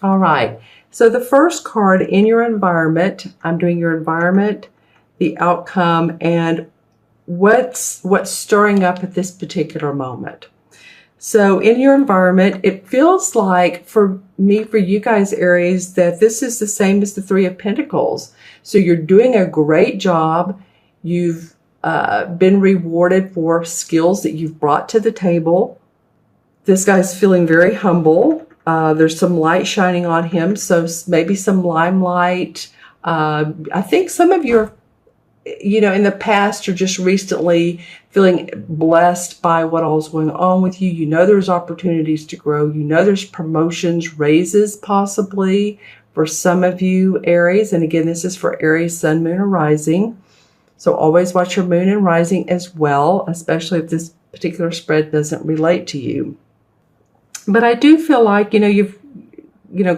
All right. So the first card in your environment, I'm doing your environment, the outcome, and what's stirring up at this particular moment. So in your environment, it feels like for me, for you guys, Aries, that this is the same as the Three of Pentacles. So you're doing a great job. You've been rewarded for skills that you've brought to the table. This guy's feeling very humble. There's some light shining on him, so maybe some limelight. I think some of you are, in the past, you're just recently feeling blessed by what all's going on with you. You know there's opportunities to grow. You know there's promotions, raises possibly for some of you, Aries. And again, this is for Aries, Sun, Moon, or Rising. So always watch your Moon and Rising as well, especially if this particular spread doesn't relate to you. But I do feel like, you've,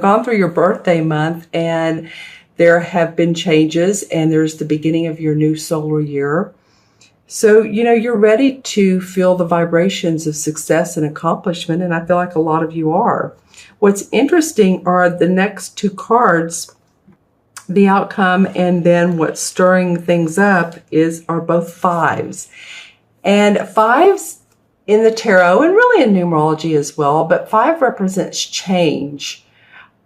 gone through your birthday month and there have been changes and there's the beginning of your new solar year. So, you're ready to feel the vibrations of success and accomplishment. And I feel like a lot of you are. What's interesting are the next two cards, the outcome, and then what's stirring things up are both fives. And fives in the tarot, and really in numerology as well, but five represents change.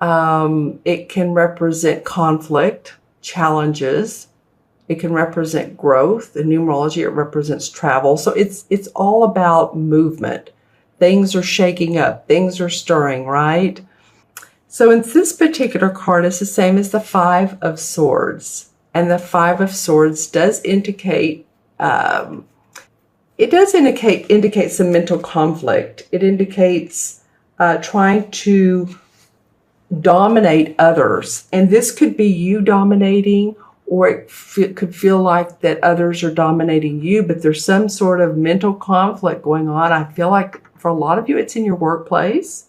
It can represent conflict, challenges. It can represent growth. In numerology, it represents travel. So it's all about movement. Things are shaking up. Things are stirring, right? So in this particular card, it's the same as the Five of Swords. And the Five of Swords does indicate indicate some mental conflict. It indicates trying to dominate others. And this could be you dominating, or it could feel like that others are dominating you, but there's some sort of mental conflict going on. I feel like for a lot of you, it's in your workplace.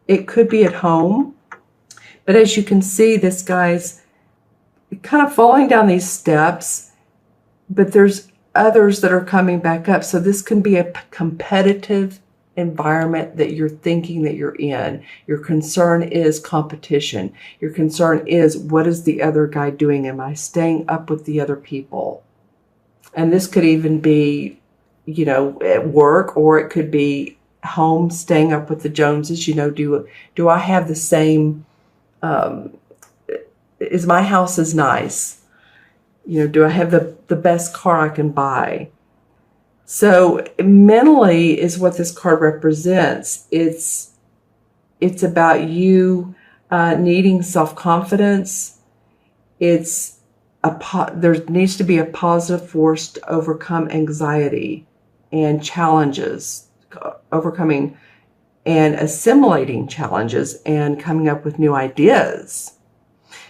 It could be at home. But as you can see, this guy's kind of falling down these steps, but there's others that are coming back up. So this can be a competitive environment that you're thinking that you're in. Your concern is competition. Your concern is, what is the other guy doing? Am I staying up with the other people? And this could even be, at work, or it could be home, staying up with the Joneses. Do I have the same, is my house as nice? Do I have the best car I can buy? So mentally is what this card represents. It's about you needing self-confidence. There needs to be a positive force to overcome anxiety and challenges, overcoming and assimilating challenges and coming up with new ideas.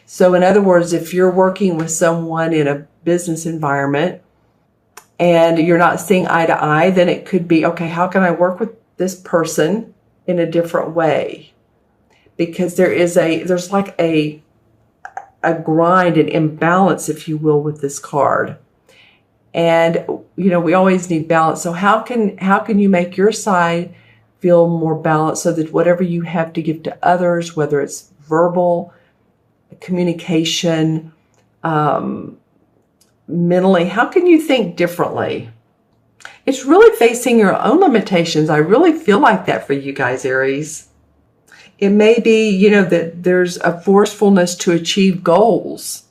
So in other words, if you're working with someone in a business environment and you're not seeing eye to eye, then it could be, okay, how can I work with this person in a different way? Because there's like a grind, an imbalance, if you will, with this card. And, we always need balance. So how can you make your side feel more balanced so that whatever you have to give to others, whether it's verbal, communication, mentally, how can you think differently? It's really facing your own limitations. I really feel like that for you guys, Aries. It may be, that there's a forcefulness to achieve goals.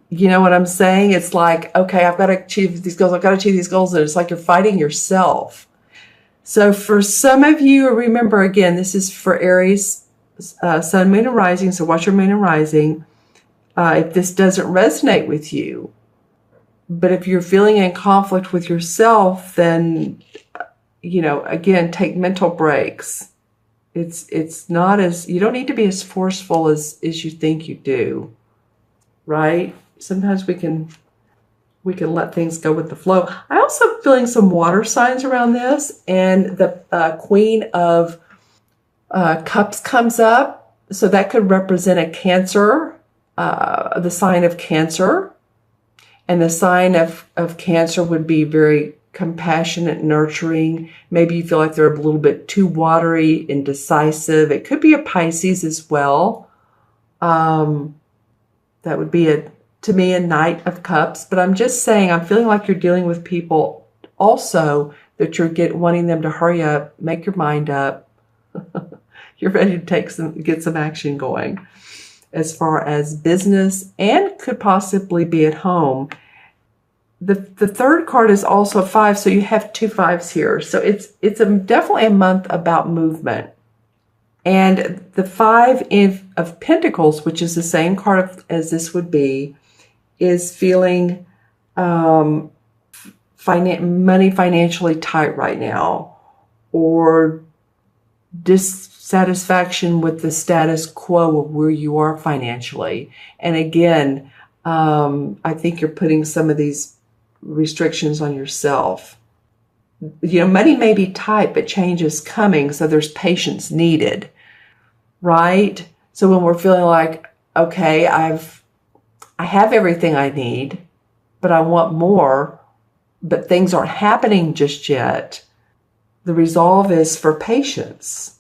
You know what I'm saying? It's like, okay, I've got to achieve these goals. I've got to achieve these goals. And it's like you're fighting yourself. So for some of you, remember, again, this is for Aries, Sun, Moon, and Rising. So watch your Moon and Rising. If this doesn't resonate with you, but if you're feeling in conflict with yourself, then, again, take mental breaks. It's not you don't need to be as forceful as you think you do, right? Sometimes we can let things go with the flow. I also feeling some water signs around this, and the Queen of Cups comes up. So that could represent a Cancer, the sign of Cancer. And the sign of Cancer would be very compassionate, nurturing. Maybe you feel like they're a little bit too watery, indecisive. It could be a Pisces as well. That would be to me, a Knight of Cups. But I'm just saying, I'm feeling like you're dealing with people also that you're wanting them to hurry up, make your mind up. You're ready to get some action going as far as business, and could possibly be at home. The third card is also a 5, so you have 2 5s here. So it's definitely a month about movement. And the 5 of Pentacles, which is the same card as this would be, is feeling money financially tight right now, or dissatisfaction with the status quo of where you are financially. And again, I think you're putting some of these restrictions on yourself. Money may be tight, but change is coming, so there's patience needed, right? So when we're feeling like, okay, I have everything I need, but I want more, but things aren't happening just yet, the resolve is for patience,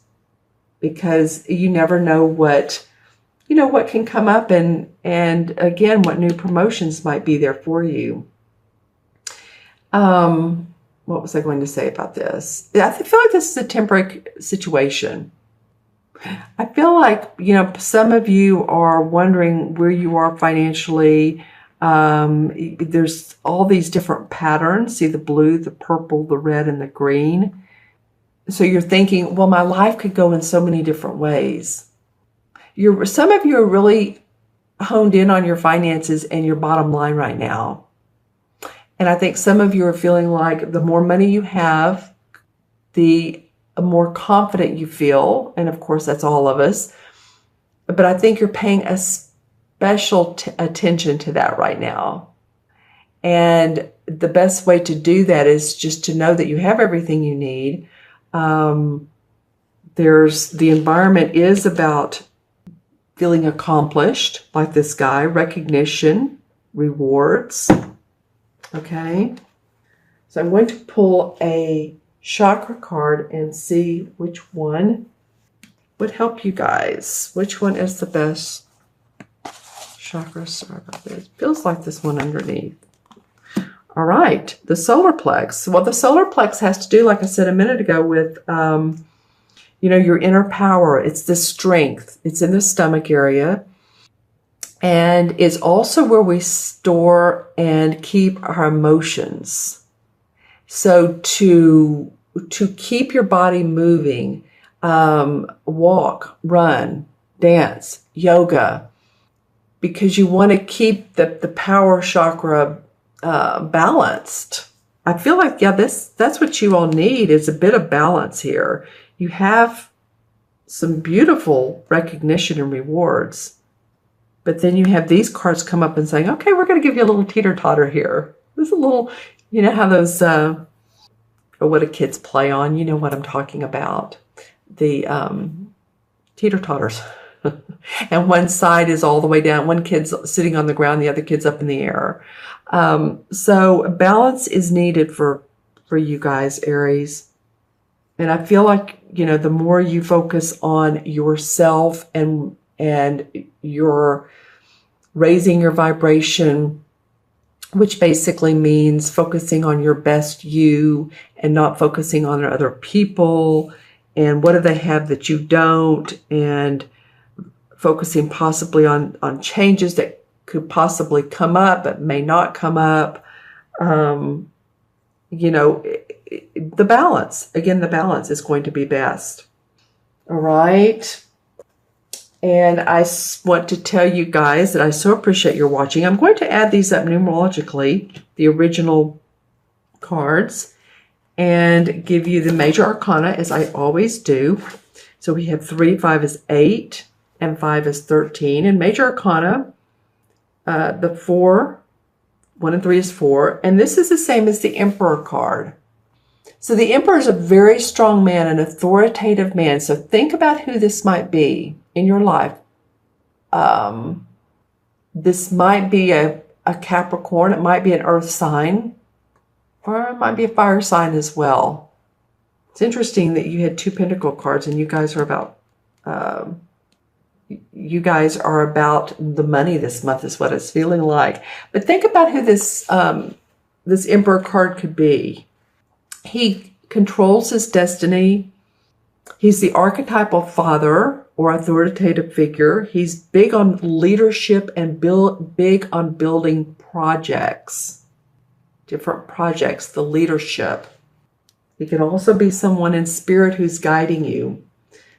because you never know what can come up, and again, what new promotions might be there for you. What was I going to say about this? I feel like this is a temporary situation. I feel like, some of you are wondering where you are financially. There's all these different patterns. See the blue, the purple, the red, and the green. So you're thinking, well, my life could go in so many different ways. Some of you are really honed in on your finances and your bottom line right now. And I think some of you are feeling like the more money you have, the more confident you feel. And of course, that's all of us. But I think you're paying a special attention to that right now. And the best way to do that is just to know that you have everything you need. The environment is about feeling accomplished, like this guy, recognition, rewards. Okay. So I'm going to pull a chakra card and see which one would help you guys. Which one is the best chakra? Sorry about this. Feels like this one underneath. All right, the solar plex. Well, the solar plex has to do, like I said a minute ago, with your inner power. It's the strength. It's in the stomach area, and it's also where we store and keep our emotions. So to keep your body moving, walk, run, dance, yoga, because you want to keep the power chakra balanced. I feel like, that's what you all need, is a bit of balance here. You have some beautiful recognition and rewards, but then you have these cards come up and saying, okay, we're going to give you a little teeter-totter here. There's a little, how those, what do kids play on? You know what I'm talking about. The teeter-totters. And one side is all the way down. One kid's sitting on the ground, the other kid's up in the air. So balance is needed for you guys, Aries. And I feel like, the more you focus on yourself and you're raising your vibration, which basically means focusing on your best you and not focusing on other people and what do they have that you don't, and focusing possibly on changes that could possibly come up but may not come up. The balance, again, the balance is going to be best. All right. And I want to tell you guys that I so appreciate your watching. I'm going to add these up numerologically, the original cards, and give you the major arcana as I always do. So we have 3, 5 is 8, and 5 is 13. And major arcana, the 4, 1 and 3 is 4. And this is the same as the Emperor card. So the Emperor is a very strong man, an authoritative man. So think about who this might be in your life. This might be a Capricorn. It might be an earth sign, or it might be a fire sign as well. It's interesting that you had 2 Pentacle cards and you guys are about you guys are about the money this month is what it's feeling like. But think about who this Emperor card could be. He controls his destiny. He's the archetypal father or authoritative figure. He's big on leadership and big on building projects, different projects, the leadership. He can also be someone in spirit who's guiding you.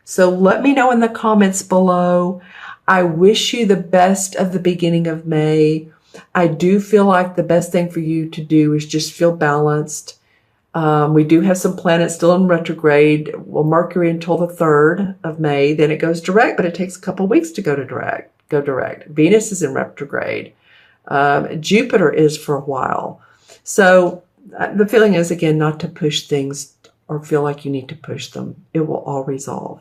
So let me know in the comments below. I wish you the best of the beginning of May. I do feel like the best thing for you to do is just feel balanced. We do have some planets still in retrograde. Well, Mercury until the 3rd of May. Then it goes direct, but it takes a couple of weeks to go direct. Venus is in retrograde. Jupiter is for a while. So the feeling is, again, not to push things or feel like you need to push them. It will all resolve.